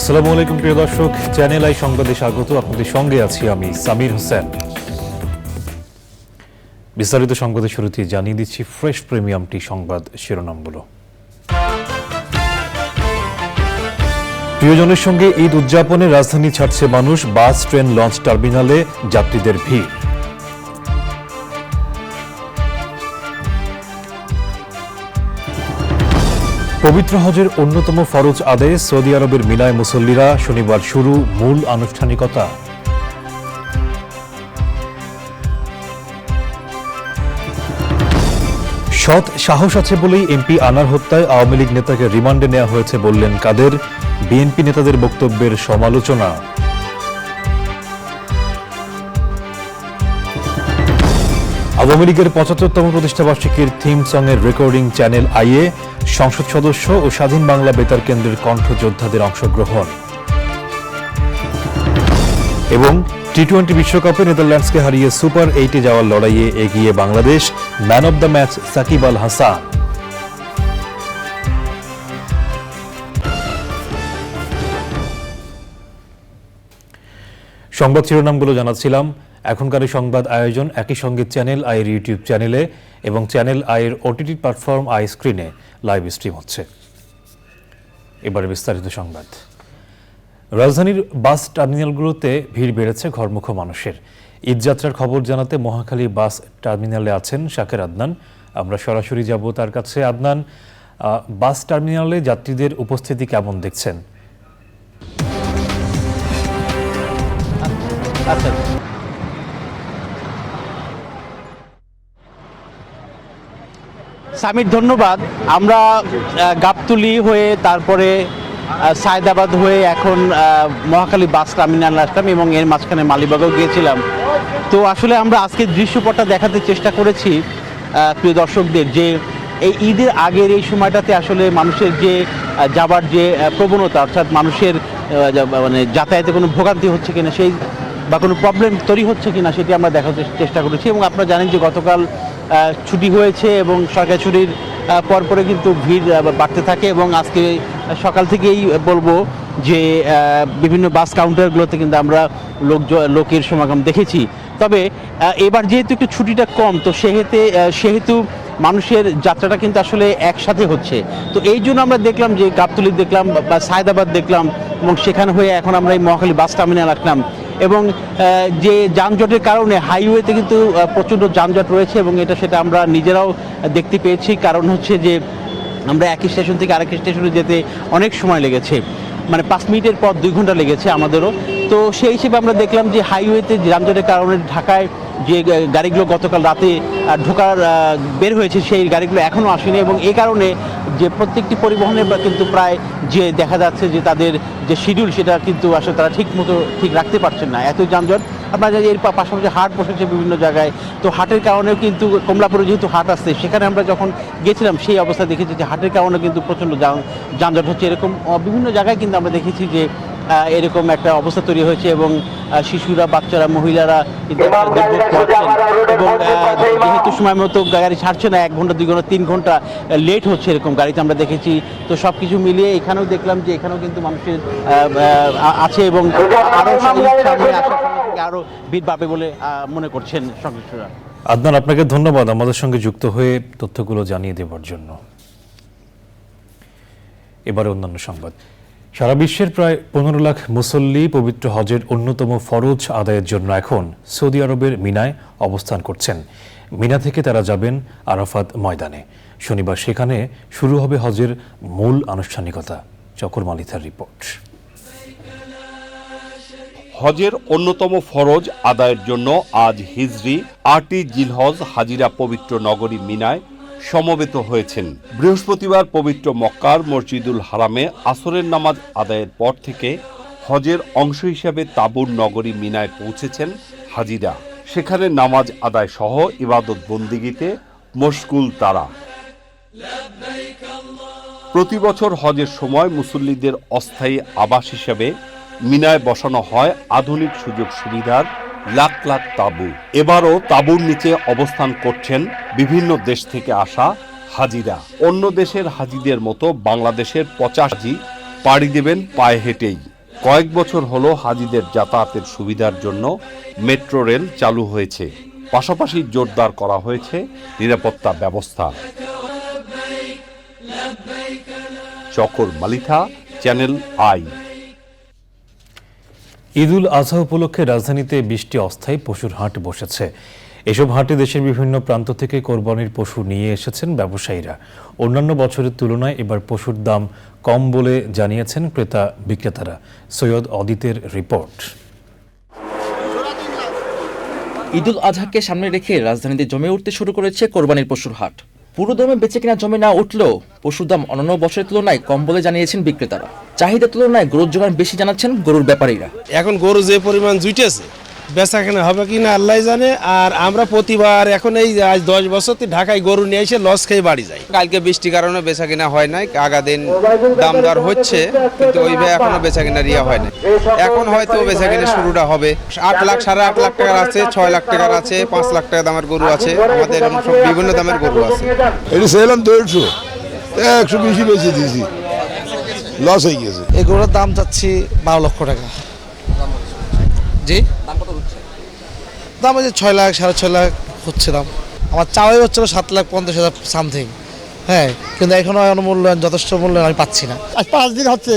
আসসালামু আলাইকুম প্রিয় দর্শক, চ্যানেল আই সংবাদে স্বাগত। আপনাদের সঙ্গে আছি আমি সামির হোসেন। বিস্তারিত সংবাদের শুরুতে জানিয়ে দিচ্ছি ফ্রেশ প্রিমিয়াম টি সংবাদ শিরোনামগুলো। প্রিয়জনের সঙ্গে ঈদ উদযাপনে রাজধানী ছাড়ছে মানুষ, বাস, ট্রেন, লঞ্চ টার্মিনালে যাত্রীদের ভিড়। পবিত্র হজের অন্যতম ফরজ আদায়ে সৌদি আরবের মিনায় মুসল্লিরা, শনিবার শুরু মূল আনুষ্ঠানিকতা। সৎ সাহস আছে বলেই এমপি আনার হত্যায় আওয়ামী লীগ নেতাকে রিমান্ডে নেওয়া হয়েছে বললেন কাদের। বিএনপি নেতাদের বক্তব্যের সমালোচনা। আওয়ামী লীগের ৭৫তম প্রতিষ্ঠাবার্ষিকীর থিম সঙের রেকর্ডিং চ্যানেল আইয়ে, সংসদ সদস্য ও স্বাধীন বাংলা বেতার কেন্দ্রের কণ্ঠযোদ্ধাদের অংশগ্রহণ। এবং টি-20 বিশ্বকাপে নেদারল্যান্ডসকে হারিয়ে সুপার 8-এ যাওয়ার লড়াইয়ে এগিয়ে Bangladesh, man of the match Shakib Al Hasan. সংবাদ শিরোনামগুলো জানাচ্ছিলাম। এখনকার সংবাদ আয়োজন একই সঙ্গে চ্যানেল আইয়ের ইউটিউব চ্যানেলে এবং চ্যানেল আইয়ের ওটিটি প্ল্যাটফর্ম আই স্ক্রিনে লাইভ স্ট্রিম হচ্ছে। এবারে বিস্তারিত সংবাদ। রাজধানীর বাস টার্মিনালগুলোতে ভিড় বেড়েছে ঘরমুখ মানুষের। ঈদযাত্রার খবর জানাতে মহাখালী বাস টার্মিনালে আছেন শাকের আদনান। আমরা সরাসরি যাব তার কাছে। আদনান, বাস টার্মিনালে যাত্রীদের উপস্থিতি কেমন দেখছেন? আচ্ছা, সামির ধন্যবাদ। আমরা গাবতলী হয়ে তারপরে সায়দাবাদ হয়ে এখন মহাখালী বাস টার্মিনাল আসলাম এবং এর মাঝখানে মালিবাগও গিয়েছিলাম। তো আসলে আমরা আজকে দৃশ্যপটটা দেখাতে চেষ্টা করেছি প্রিয় দর্শকদের, যে এই ঈদের আগের এই সময়টাতে আসলে মানুষের যে যাবার যে প্রবণতা, অর্থাৎ মানুষের মানে যাতায়াতে কোনো ভোগান্তি হচ্ছে কিনা সেই বা কোনো প্রবলেম তৈরি হচ্ছে কিনা সেটি আমরা দেখাতে চেষ্টা করেছি। এবং আপনারা জানেন যে গতকাল ছুটি হয়েছে এবং সরকারি ছুটির পরপরে কিন্তু ভিড় বাড়তে থাকে এবং আজকে সকাল থেকেই বলবো যে বিভিন্ন বাস কাউন্টারগুলোতে কিন্তু আমরা লোকের সমাগম দেখেছি। তবে এবার যেহেতু একটু ছুটিটা কম, তো সেহেতু মানুষের যাত্রাটা কিন্তু আসলে একসাথে হচ্ছে। তো এই জন্য আমরা দেখলাম যে গাবতলী দেখলাম বা সায়দাবাদ দেখলাম এবং সেখানে হয়ে এখন আমরা এই মহাখালী বাস টার্মিনাল আসলাম। এবং যে যানজটের কারণে হাইওয়েতে কিন্তু প্রচণ্ড যানজট রয়েছে এবং সেটা আমরা নিজেরাও দেখতে পেয়েছি। কারণ হচ্ছে যে আমরা একই স্টেশন থেকে আরেক স্টেশনে যেতে অনেক সময় লেগেছে, মানে 5 মিনিটের পর 2 ঘন্টা লেগেছে আমাদেরও। তো সেই হিসেবে আমরা দেখলাম যে হাইওয়েতে যানজটের কারণে ঢাকায় যে গাড়িগুলো গতকাল রাতে বের হয়েছে সেই গাড়িগুলো এখনও আসেনি এবং এই কারণে যে প্রত্যেকটি পরিবহনে কিন্তু প্রায় যে দেখা যাচ্ছে যে তাদের যে শিডিউল সেটা কিন্তু আসলে তারা ঠিক রাখতে পারছেন না, এত যানজট। আপনারা এর পাশাপাশি হাট বসেছে বিভিন্ন জায়গায়, তো হাটের কারণেও কিন্তু কমলাপুরে যেহেতু হাট আসছে সেখানে আমরা যখন গেছিলাম সেই অবস্থা দেখেছি যে হাটের কারণে কিন্তু প্রচণ্ড যানজট হচ্ছে। এরকম বিভিন্ন জায়গায় কিন্তু আমরা দেখেছি যে এরকম একটা অবস্থা তৈরি হয়েছে এবং শিশুরা, বাচ্চারা, মহিলারা কিন্তু এবং যেহেতু সময় মতো গাড়ি ছাড়ছে না, 1 ঘন্টা 2 ঘন্টা 3 ঘন্টা লেট হচ্ছে এরকম গাড়িতে আমরা দেখেছি। তো সব কিছু মিলিয়ে এখানেও দেখলাম যে এখানেও কিন্তু মানুষের আছে এবং আরও ভিড় পাবে বলে মনে করছেন সংশ্লিষ্টরা। আদনান, আপনাকে ধন্যবাদ আমাদের সঙ্গে যুক্ত হয়ে তথ্যগুলো জানিয়ে দেওয়ার জন্য। এবারে অন্যান্য সংবাদ। সারা বিশ্বের প্রায় 15 লাখ মুসল্লি পবিত্র হজের অন্যতম ফরজ আদায়ের জন্য এখন সৌদি আরবের মিনায় অবস্থান করছেন। মিনা থেকে তারা যাবেন আরাফাত ময়দানে। শনিবার সেখানে শুরু হবে হজের মূল আনুষ্ঠানিকতা। চকর মালিথার রিপোর্ট। হজের অন্যতম ফরজ আদায়ের জন্য আজ হিজরি 8ই জিলহজ হাজিরা পবিত্র নগরী মিনায় সমবেত হয়েছেন। বৃহস্পতিবার পবিত্র মক্কার মসজিদুল হারামে আসরের নামাজ আদায়ের পর থেকে হজের অংশ হিসাবে তাবুর নগরী মিনায় পৌঁছেছেন হাজিরা। সেখানে নামাজ আদায় সহ ইবাদত বন্দিগিতে মশগুল তারা। প্রতি বছর হজের সময় মুসল্লিদের অস্থায়ী আবাস হিসেবে মিনায় বসানো হয় আধুনিক সুযোগ সুবিধার লাখ লাখ তাঁবু। এবারও তাঁবুর নিচে অবস্থান করছেন বিভিন্ন দেশ থেকে আসা হাজিরা। অন্য দেশের হাজিদের মতো বাংলাদেশের 50 হাজি পাড়ি দেবেন পায়ে হেঁটেই। কয়েক বছর হলো হাজিদের যাতায়াতের সুবিধার জন্য মেট্রো রেল চালু হয়েছে, পাশাপাশি জোরদার করা হয়েছে নিরাপত্তা ব্যবস্থা। চকর মালিথা, চ্যানেল আই। ঈদুল আজহা উপলক্ষে রাজধানীতে 20টি অস্থায়ী পশুর হাট বসেছে। এসব হাটে দেশের বিভিন্ন প্রান্ত থেকে কোরবানির পশু নিয়ে এসেছেন ব্যবসায়ীরা। অন্যান্য বছরের তুলনায় এবার পশুর দাম কম বলে জানিয়েছেন ক্রেতা বিক্রেতারা। সৈয়দ অদিতের রিপোর্ট। ঈদুল আজহাকে সামনে রেখে রাজধানীতে জমে উঠতে শুরু করেছে কোরবানির পশুর হাট। পুরো দামে বেচে কিনা জমে না উঠলেও পশুর দাম অন্যান্য বছরের তুলনায় কম বলে জানিয়েছেন বিক্রেতারা। চাহিদার তুলনায় গরুর যোগান বেশি জানাচ্ছেন গরুর ব্যাপারীরা। এখন গরু যে পরিমাণ জুটেছে, বেচা কেনা হবে কি না আল্লাহ জানে। আর আমরা প্রতিবার এখন এই আজ 10 বছর ঢাকায় গরু নিয়ে এসে লস খেয়ে বাড়ি যাই। কালকে বৃষ্টির কারণে বেচা কিনা হয় নাই, আগা দিন দাম দর হচ্ছে, কিন্তু ওইভাবে এখনো বেচা কিনা রিয়া হয় না। এখন হয়তো বেচা কিনা শুরুটা হবে। 8 লাখ, 8.5 লাখ টাকার আছে, 6 লাখ টাকার আছে, 5 লাখ টাকা দামের গরু আছে, আমাদের সব বিভিন্ন দামের গরু আছে। এটা সেলাম 150, 120 বেশি দিয়েছি, লস হয়ে গেছে। এই গরুর দাম চাচ্ছি 12 লক্ষ টাকা। জি, দাম হচ্ছে 6 লাখ, 6.5 লাখ হচ্ছে দাম। আমার চাওয়াই হচ্ছিল 7,50,000 সামথিং। হ্যাঁ, কিন্তু এখনো মূল্যায়ন, যথেষ্ট মূল্যায়ন আমি পাচ্ছি না। আজ 5 দিন হচ্ছে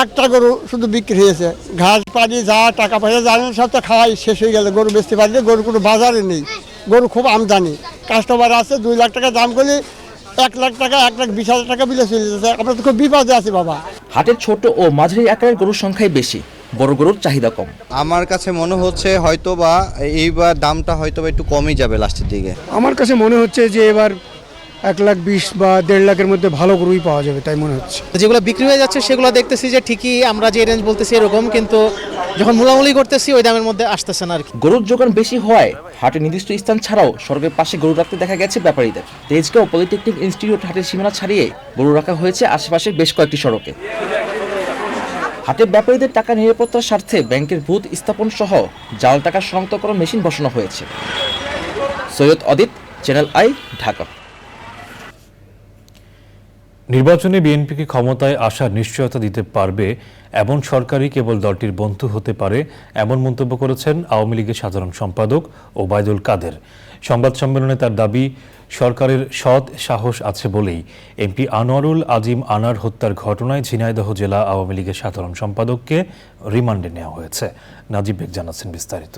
একটা গরু শুধু বিক্রি হয়েছে। ঘাস পানি যা টাকা পয়সা জানেন সব তো খাওয়াই শেষ হয়ে গেল। গরু বেচতে পারলে গরু কোনো বাজারে নেই। গরু খুব আমদানি, কাস্টমার আছে। 2 লাখ টাকা দাম করলে 1 লাখ টাকা, 1,20,000 টাকা বিলে চলে যাচ্ছে। আমরা তো খুব বিপদে আছি বাবা। হাটের ছোট ও মাঝারি আকারের গরুর সংখ্যাই বেশি, বড় গরুর চাহিদা কম। আমার কাছে মনে হচ্ছে হয়তো বা এইবার দামটা হয়তো বা একটু কমই যাবে লাস্টের দিকে। আমার কাছে মনে হচ্ছে যে এবার 1,20,000 বা 1.5 লাখের মধ্যে ভালো গরুই পাওয়া যাবে, তাই মনে হচ্ছে। যেগুলো বিক্রি হয়ে যাচ্ছে সেগুলো দেখতেছি যে ঠিকই আমরা যে রেঞ্জ বলতেছি এরকম, কিন্তু যখন মূলামূলি করতেছি ওই দামের মধ্যে আসতেছে না আর কি। গরুর যোগান বেশি হওয়ায় হাটের নির্দিষ্ট স্থান ছাড়াও সড়কের পাশে গরু রাখতে দেখা গেছে ব্যাপারীদের। তেজগাঁও পলিটেকনিক ইনস্টিটিউট হাটের সীমানা ছাড়িয়ে গরু রাখা হয়েছে আশেপাশের বেশ কয়েকটি সড়কে। হাটের ব্যাপারীদের টাকা নিরাপত্তার স্বার্থে ব্যাংকের বুথ স্থাপন সহ জাল টাকা শনাক্তকরণ মেশিন বসানো হয়েছে। সৈয়দ অদিত, চ্যানেল আই, ঢাকা। নির্বাচনে বিএনপিকে ক্ষমতায় আসার নিশ্চয়তা দিতে পারবে এমন সরকারই কেবল দলটির বন্ধু হতে পারে, এমন মন্তব্য করেছেন আওয়ামী লীগের সাধারণ সম্পাদক ওবায়দুল কাদের। সংবাদ সম্মেলনে তার দাবি, সরকারের সৎ সাহস আছে বলেই এমপি আনোয়ারুল আজিম আনার হত্যার ঘটনায় ঝিনাইদহ জেলা আওয়ামী লীগের সাধারণ সম্পাদককে রিমান্ডে নেওয়া হয়েছে। নাজিব বেগ জানাচ্ছেন বিস্তারিত।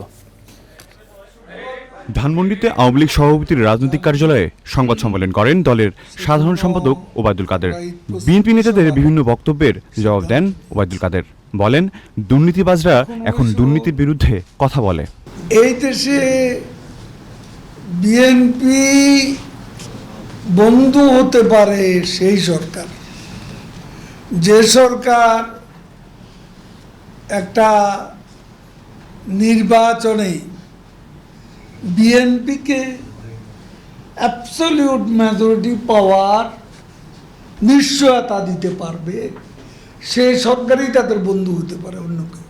ধানমন্ডিতে আওয়ামী লীগ সভাপতির রাজনৈতিক কার্যালয়ে সংবাদ সম্মেলন করেন দলের সাধারণ সম্পাদক ওবায়দুল কাদের। বিএনপি নেতাদের বিভিন্ন বক্তব্যের জবাব দেন ওবায়দুল কাদের। বলেন, দুর্নীতিবাজরা এখন দুর্নীতির বিরুদ্ধে কথা বলে। এই দেশে বিএনপি বন্ধু হতে পারে সেই সরকার, যে সরকার একটা নির্বাচনে বিএনপিকে অ্যাবসলিউট মেজরিটি পাওয়ার নিশ্চয়তা দিতে পারবে, সেই সরকারই তাদের বন্ধু হতে পারে অন্য কেউ।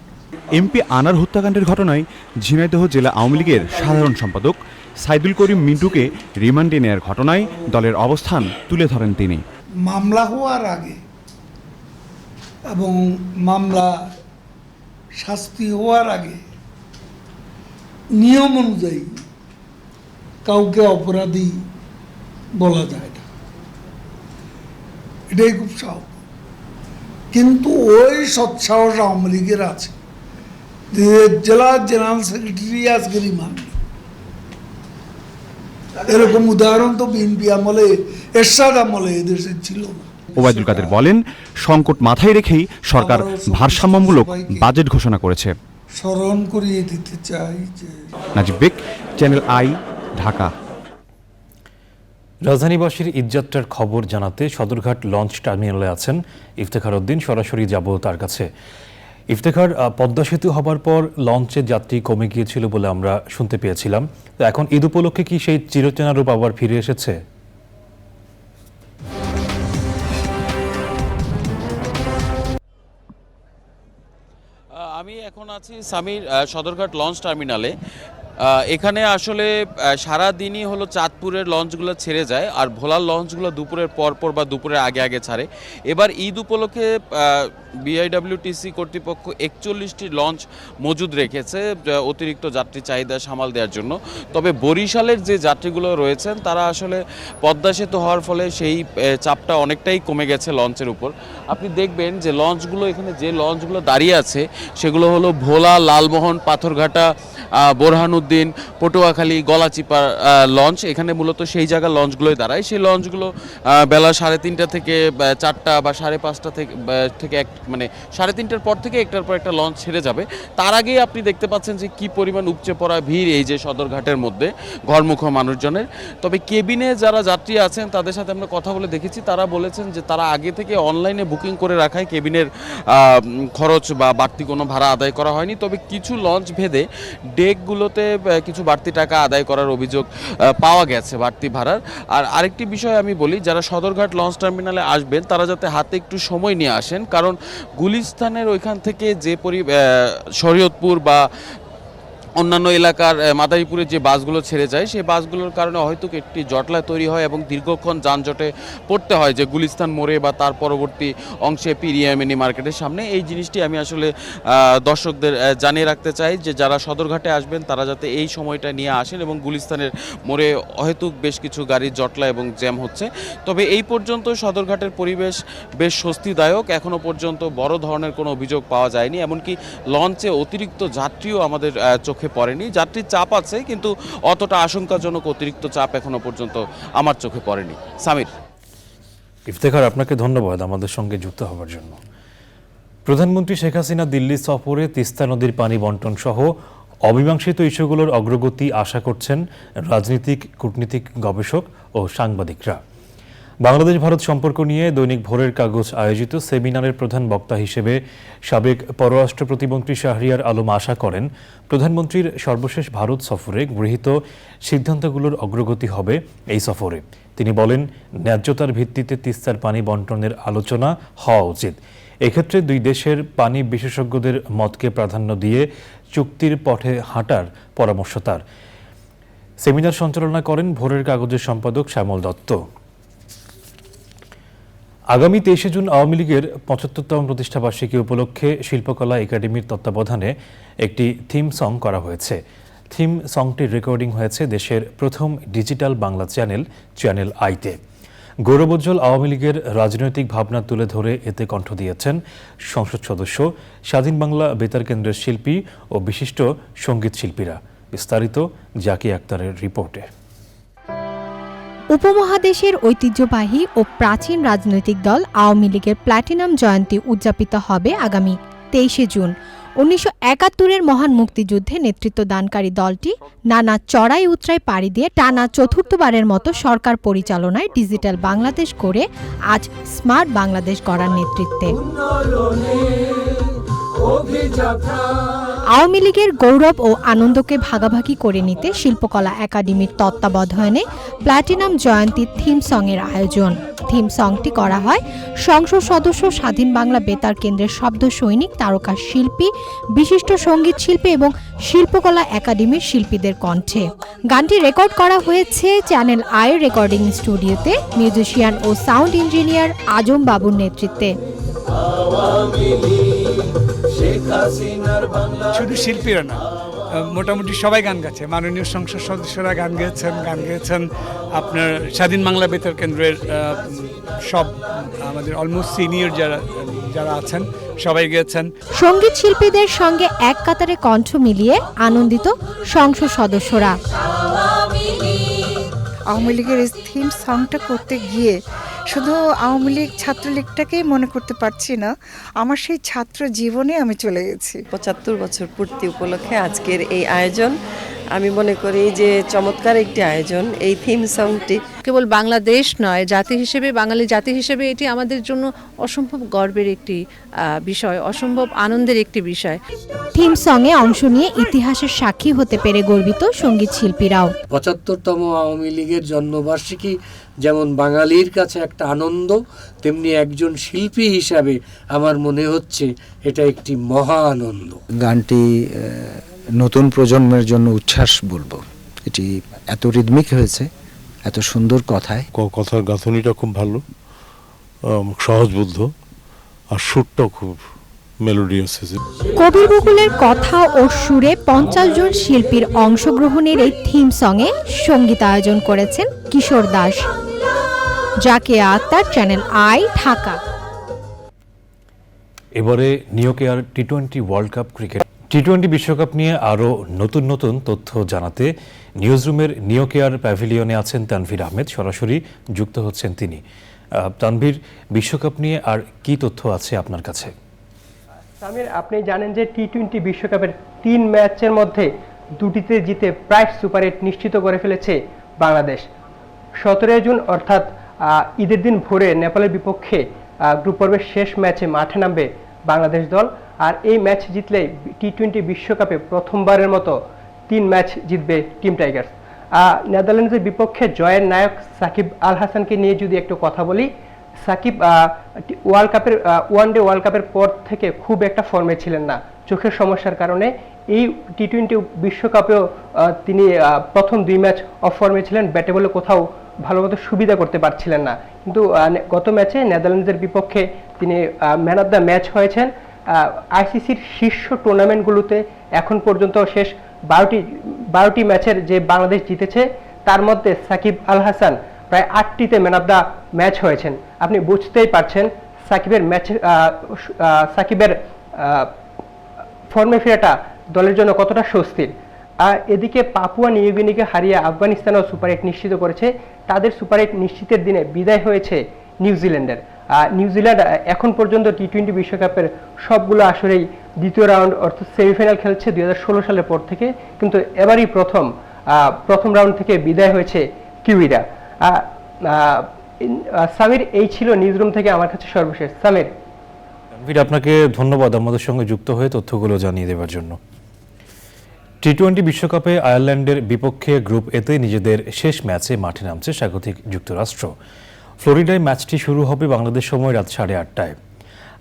এমপি আনার হত্যাকাণ্ডের ঘটনায় ঝিনাইদহ জেলা আওয়ামী লীগের সাধারণ সম্পাদক সাইদুল করিম মিন্টুকে রিমান্ডে নেয়ার ঘটনায় দলের অবস্থান তুলে ধরেন তিনি। মামলা হওয়ার আগে এবং মামলা শাস্তি হওয়ার আগে নিয়ম অনুযায়ী কাউকে অপরাধী বলা যায় না, এটাই খুব স্বাভাবিক। কিন্তু ওই সৎসাহস আওয়ামী লীগের আছে যে জেলার জেনারেল সেক্রেটারি আজকে রিমান্ড। এরকম উদাহরণ তো বিএনপি আমলে, এরশাদ আমলে এদেশে ছিল না। ওবায়দুল কাদের বলেন, সংকট মাথায় রেখেই সরকার ভারসাম্যমূলক বাজেট ঘোষণা করেছে। স্মরণ করিয়ে দিতে চাই যে নাজিব বেগ, চ্যানেল আই, ঢাকা। রাজধানীবাসীর ঈদযাত্রার খবর জানাতে সদরঘাট লঞ্চ টার্মিনালে আছেন ইফতেখার উদ্দিন। সরাসরি যাব তার কাছে। ইফতেখার, পদ্মা সেতু হবার পর লঞ্চের যাত্রী কমে গিয়েছিল বলে আমরা শুনতে পেয়েছিলাম, তো এখন ঈদ উপলক্ষে কি সেই চিরচেনা রূপ আবার ফিরে এসেছে? আমি এখন আছি সামির সদরঘাট লঞ্চ টার্মিনালে। এখানে আসলে সারা দিনই হলো চাঁদপুরের লঞ্চগুলো ছেড়ে যায়, আর ভোলার লঞ্চগুলো দুপুরের পরপর বা দুপুরের আগে আগে ছাড়ে। এবার ঈদ উপলক্ষে বিআইডব্লিউটিসি কর্তৃপক্ষ 41টি লঞ্চ মজুদ রেখেছে অতিরিক্ত যাত্রী চাহিদা সামাল দেওয়ার জন্য। তবে বরিশালের যে যাত্রীগুলো রয়েছেন তারা আসলে পদ্মা সেতু হওয়ার ফলে সেই চাপটা অনেকটাই কমে গেছে লঞ্চের উপর। আপনি দেখবেন যে লঞ্চগুলো এখানে যে লঞ্চগুলো দাঁড়িয়ে আছে সেগুলো হলো ভোলা, লালমোহন, পাথরঘাটা, বোরহানুদ্দিন, পটুয়াখালী, গলাচিপার লঞ্চ। এখানে মূলত সেই জায়গার লঞ্চগুলোই দাঁড়ায়। সেই লঞ্চগুলো বেলা 3:30 থেকে 4টা বা 5:30 থেকে মানে 3:30টার পর থেকে একটার পর একটা লঞ্চ ছেড়ে যাবে। তার আগেই আপনি দেখতে পাচ্ছেন যে কি পরিমাণ উপচে পড়া ভিড় এই যে সদরঘাটের মধ্যে ঘরমুখ মানুষজনের। তবে কেবিনে যারা যাত্রী আছেন তাদের সাথে আমরা কথা বলে দেখেছি, তারা বলেছেন যে তারা আগে থেকে অনলাইনে বুকিং করে রাখায় কেবিনের খরচ বা বাড়তি কোনো ভাড়া আদায় করা হয়নি। তবে কিছু লঞ্চ ভেদে ডেকগুলোতে কিছু বাড়তি টাকা আদায় করার অভিযোগ পাওয়া গেছে, বাড়তি ভাড়ার। আর আরেকটি বিষয় আমি বলি, যারা সদরঘাট লঞ্চ টার্মিনালে আসবেন তারা যাতে হাতে একটু সময় নিয়ে আসেন, কারণ গুলিস্তানের ওইখান থেকে যে শরীয়তপুর বা অন্যান্য এলাকার মাদারীপুরের যে বাসগুলো ছেড়ে যায় সেই বাসগুলোর কারণে হয়তো একটি জটলা তৈরি হয় এবং দীর্ঘক্ষণ যানজটে পড়তে হয়, যে গুলিস্তান মোড়ে বা তার পরবর্তী অংশে পিরিয়া মিনি মার্কেটের সামনে। এই জিনিসটি আমি আসলে দর্শকদের জানিয়ে রাখতে চাই যে যারা সদরঘাটে আসবেন তারা যাতে এই সময়টা নিয়ে আসেন, এবং গুলিস্তানের মোড়ে হয়তো বেশ কিছু গাড়ির জটলা এবং জ্যাম হচ্ছে। তবে এই পর্যন্ত সদরঘাটের পরিবেশ বেশ স্বস্তিদায়ক, এখনও পর্যন্ত বড় ধরনের কোনো অভিযোগ পাওয়া যায়নি। এমনকি লঞ্চে অতিরিক্ত যাত্রীও আমাদের চোখে পড়েনি। যাত্রীর চাপ আছে কিন্তু অতটা আশঙ্কাজনক অতিরিক্ত চাপ এখনো পর্যন্ত আমার চোখে পড়েনি। সামির। ইফতেখার, আপনাকে ধন্যবাদ আমাদের সঙ্গে যুক্ত হওয়ার জন্য। প্রধানমন্ত্রী শেখ হাসিনা দিল্লি সফরে তিস্তা নদীর পানি বন্টন সহ অমীমাংসিত ইস্যুগুলোর অগ্রগতি আশা করছেন রাজনীতিক, কূটনীতিক, গবেষক ও সাংবাদিকরা। বাংলাদেশ ভারত সম্পর্ক নিয়ে দৈনিক ভোরের কাগজ আয়োজিত সেমিনারের প্রধান বক্তা হিসেবে সাবেক পররাষ্ট্র প্রতিমন্ত্রী শাহরিয়ার আলম আশা করেন প্রধানমন্ত্রীর সর্বশেষ ভারত সফরে গৃহীত সিদ্ধান্তগুলোর অগ্রগতি হবে এই সফরে। তিনি বলেন, ন্যায্যতার ভিত্তিতে তিস্তার পানি বন্টনের আলোচনা হওয়া উচিত। এক্ষেত্রে দুই দেশের পানি বিশেষজ্ঞদের মতকে প্রাধান্য দিয়ে চুক্তির পথে হাঁটার পরামর্শ তার। সেমিনার সঞ্চালনা করেন ভোরের কাগজের সম্পাদক শ্যামল দত্ত। আগামী 23শে জুন আওয়ামী লীগের 75তম প্রতিষ্ঠাবার্ষিকী উপলক্ষে শিল্পকলা একাডেমির তত্ত্বাবধানে একটি থিম সং করা হয়েছে। থিম সংটির রেকর্ডিং হয়েছে দেশের প্রথম ডিজিটাল বাংলা চ্যানেল আইতে। গৌরবোজ্জ্বল আওয়ামী লীগের রাজনৈতিক ভাবনা তুলে ধরে এতে কণ্ঠ দিয়েছেন সংসদ সদস্য, স্বাধীন বাংলা বেতার কেন্দ্রের শিল্পী ও বিশিষ্ট সঙ্গীত শিল্পীরা। বিস্তারিত জাকি আক্তারের রিপোর্টে। উপমহাদেশের ঐতিহ্যবাহী ও প্রাচীন রাজনৈতিক দল আওয়ামী লীগের প্ল্যাটিনাম জয়ন্তী উদযাপিত হবে আগামী 23শে জুন। 1971-এর মহান মুক্তিযুদ্ধে নেতৃত্ব দানকারী দলটি নানা চড়াই উতরাই পাড়ি দিয়ে টানা চতুর্থবারের মতো সরকার পরিচালনায় ডিজিটাল বাংলাদেশ করে আজ স্মার্ট বাংলাদেশ গড়ার নেতৃত্বে। আওয়ামী লীগের গৌরব ও আনন্দকে ভাগাভাগি করে নিতে শিল্পকলা একাডেমির তত্ত্বাবধানে প্ল্যাটিনাম জয়ন্তী থিম সং-এর আয়োজন। থিম সংটি করা হয় সংসদ সদস্য, স্বাধীন বাংলা বেতার কেন্দ্রের শব্দ সৈনিক, তারকা শিল্পী, বিশিষ্ট সঙ্গীত শিল্পী এবং শিল্পকলা একাডেমির শিল্পীদের কণ্ঠে। গানটি রেকর্ড করা হয়েছে চ্যানেল আইয়ের রেকর্ডিং স্টুডিওতে মিউজিশিয়ান ও সাউন্ড ইঞ্জিনিয়ার আজম বাবুর নেতৃত্বে। শুধু শিল্পীরা না, মোটামুটি সবাই গান গাচ্ছে। মাননীয় সংসদ সদস্যরা গান গেয়েছেন আপনার স্বাধীন বাংলা বেতার কেন্দ্রের সব আমাদের অলমোস্ট সিনিয়র যারা আছেন সবাই গেয়েছেন। সঙ্গীত শিল্পীদের সঙ্গে এক কাতারে কণ্ঠ মিলিয়ে আনন্দিত সংসদ সদস্যরা। আওয়ামী লীগের এই থিম সংটা করতে গিয়ে শুধু আওয়ামী লীগ ছাত্রলীগটাকেই মনে করতে পারছি না, আমার সেই ছাত্র জীবনে আমি চলে গেছি। 75 বছর পূর্তি উপলক্ষে আজকের এই আয়োজন আমি মনে করি যে চমৎকার একটি আয়োজন। এই থিম সংটি কেবল বাংলাদেশ নয়, জাতি হিসেবে, বাঙালি জাতি হিসেবে এটি আমাদের জন্য অসম্ভব গর্বের একটি বিষয়, অসম্ভব আনন্দের একটি বিষয়। থিম সং-এ অংশ নিয়ে ইতিহাসের সাক্ষী হতে পেরে গর্বিত সঙ্গীত শিল্পীরাও। 75তম আওয়ামী লীগের জন্মবার্ষিকী যেমন বাঙালির কাছে একটা আনন্দ, তেমনি একজন শিল্পী হিসাবে আমার মনে হচ্ছে এটা একটি মহা আনন্দ। গানটি নতুন প্রজন্মের জন্য উচ্ছ্বাস বলবো। এটি এত রিদমিক হয়েছে, এত সুন্দর কথায়। কথার গাঁথনিটা খুব ভালো, সহজবোধ্য, আর সুরটাও খুব মেলোডিয়াস। কবির বকুলের কথা ও সুরে 50 জন শিল্পীর অংশগ্রহণের এই থিম সঙ্গে সঙ্গীতায়োজন করেছেন কিশোর দাস। Zakia Akter, channel I, Dhaka. এবারে নিউকেয়ার টি-20 ওয়ার্ল্ড কাপ ক্রিকেট। টি-20 বিশ্বকাপ নিয়ে আরও নতুন নতুন তথ্য জানাতে নিউজরুমের নিউকেয়ার প্যাভিলিয়নে আছেন তানভীর আহমেদ। সরাসরি যুক্ত হচ্ছেন তিনি। তানভীর, বিশ্বকাপ নিয়ে আর কি তথ্য আছে আপনার কাছে? সামির, আপনি জানেন যে টি-20 বিশ্বকাপের 3 ম্যাচের মধ্যে 2টিতে জিতে প্রায় সুপার 8 নিশ্চিত করে ফেলেছে বাংলাদেশ। 17 জুন অর্থাৎ ঈদের দিন ভোরে নেপালের বিপক্ষে গ্রুপ পর্বের শেষ ম্যাচে মাঠে নামবে বাংলাদেশ দল। আর এই ম্যাচ জিতলে টি-20 বিশ্বকাপে প্রথমবারের মতো 3 ম্যাচ জিতবে টিম টাইগার্স। নেদারল্যান্ডসের বিপক্ষে জয়ের নায়ক সাকিব আল হাসানকে নিয়ে যদি একটু কথা বলি, সাকিব ওয়ানডে ওয়ার্ল্ড কাপের পর থেকে খুব একটা ফর্মে ছিলেন না চোখের সমস্যার কারণে। এই টি-20 বিশ্বকাপেও তিনি প্রথম 2 ম্যাচ অফ ফর্মে ছিলেন, ব্যাটে বলে কোথাও ভালোমতো সুবিধা করতে পারছিলেন না। কিন্তু গত ম্যাচে নেদারল্যান্ডসের বিপক্ষে তিনি ম্যান অফ দ্য ম্যাচ হয়েছেন। আইসিসির শীর্ষ টুর্নামেন্টগুলোতে এখন পর্যন্ত শেষ 12টি ম্যাচের যে বাংলাদেশ জিতেছে তার মধ্যে সাকিব আল হাসান প্রায় 8টিতে ম্যান অফ দ্য ম্যাচ হয়েছেন। আপনি বুঝতেই পারছেন সাকিবের ফর্মে ফেরাটা দলের জন্য কতটা স্বস্তির। আর এদিকে পাপুয়া নিউগিনিকে হারিয়ে আফগানিস্তানও সুপার 8 নিশ্চিত করেছে। তাদের সুপার 8 নিশ্চিতের দিনে বিদায় হয়েছে নিউজিল্যান্ডের। নিউজিল্যান্ড এখন পর্যন্ত টি-20 বিশ্বকাপের সবগুলো আসরেই দ্বিতীয় রাউন্ড অর্থাৎ সেমিফাইনাল খেলছে 2016 সালের পর থেকে, কিন্তু এবারই প্রথম রাউন্ড থেকে বিদায় হয়েছে কিউইরা। সামির, এই ছিল নিউজরুম থেকে আমার কাছে সর্বশেষ। সামির, আপনাকে ধন্যবাদ আমাদের সঙ্গে যুক্ত হয়ে তথ্যগুলো জানিয়ে দেওয়ার জন্য। টি-20 বিশ্বকাপে আয়ারল্যান্ডের বিপক্ষে গ্রুপ এতে নিজেদের শেষ ম্যাচে মাঠে নামছে স্বাগতিক যুক্তরাষ্ট্র। ফ্লোরিডায় ম্যাচটি শুরু হবে বাংলাদেশ সময় রাত 8:30টায়।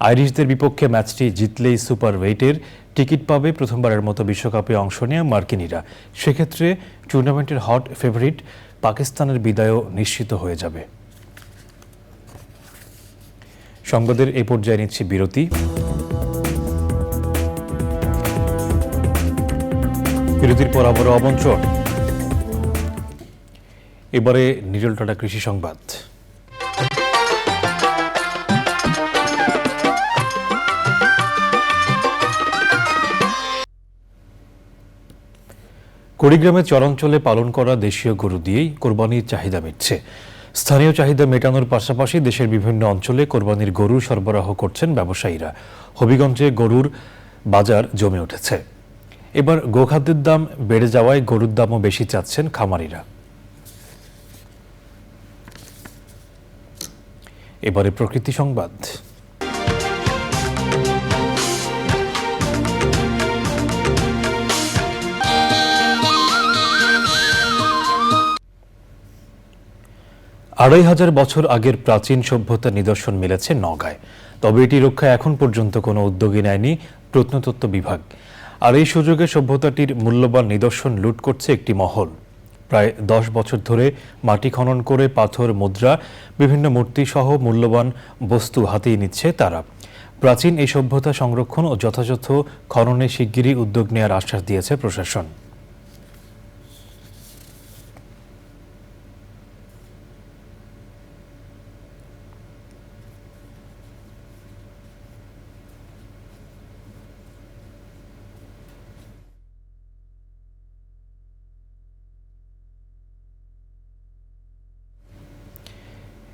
আইরিশদের বিপক্ষে ম্যাচটি জিতলেই সুপার ওয়েটের টিকিট পাবে প্রথমবারের মতো বিশ্বকাপে অংশ নেওয়া মার্কিনিরা। সেক্ষেত্রে টুর্নামেন্টের হট ফেভারিট পাকিস্তানের বিদায়ও নিশ্চিত হয়ে যাবে। সংবাদের এই পর্যায়ে নিচ্ছি বিরতি। বিরতির পর আবারও আমন্ত্রণ। এবারে নিরল টাটা কৃষি সংবাদ। কুড়িগ্রামে চরাঞ্চলে পালন করা দেশীয় গরু দিয়েই কোরবানির চাহিদা মিটছে। স্থানীয় চাহিদা মেটানোর পাশাপাশি দেশের বিভিন্ন অঞ্চলে কোরবানির গরু সরবরাহ করছেন ব্যবসায়ীরা। হবিগঞ্জে গরুর বাজার জমে উঠেছে। এবার গোখাদ্যের দাম বেড়ে যাওয়ায় গরুর দামও বেশি চাচ্ছেন খামারিরা। এবারে প্রকৃতি সংবাদ। আড়াই হাজার বছর আগের প্রাচীন সভ্যতার নিদর্শন মিলেছে নওগাঁয়। তবে এটি রক্ষায় এখন পর্যন্ত কোনো উদ্যোগী নেয়নি প্রত্নতত্ত্ব বিভাগ। আর এই সুযোগে সভ্যতাটির মূল্যবান নিদর্শন লুট করছে একটি মহল। প্রায় 10 বছর ধরে মাটি খনন করে পাথর, মুদ্রা, বিভিন্ন মূর্তি সহ মূল্যবান বস্তু হাতিয়ে নিচ্ছে তারা। প্রাচীন এই সভ্যতা সংরক্ষণ ও যথাযথ খননে শিগগিরই উদ্যোগ নেওয়ার আশ্বাস দিয়েছে প্রশাসন।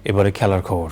এবারে খেলার খবর।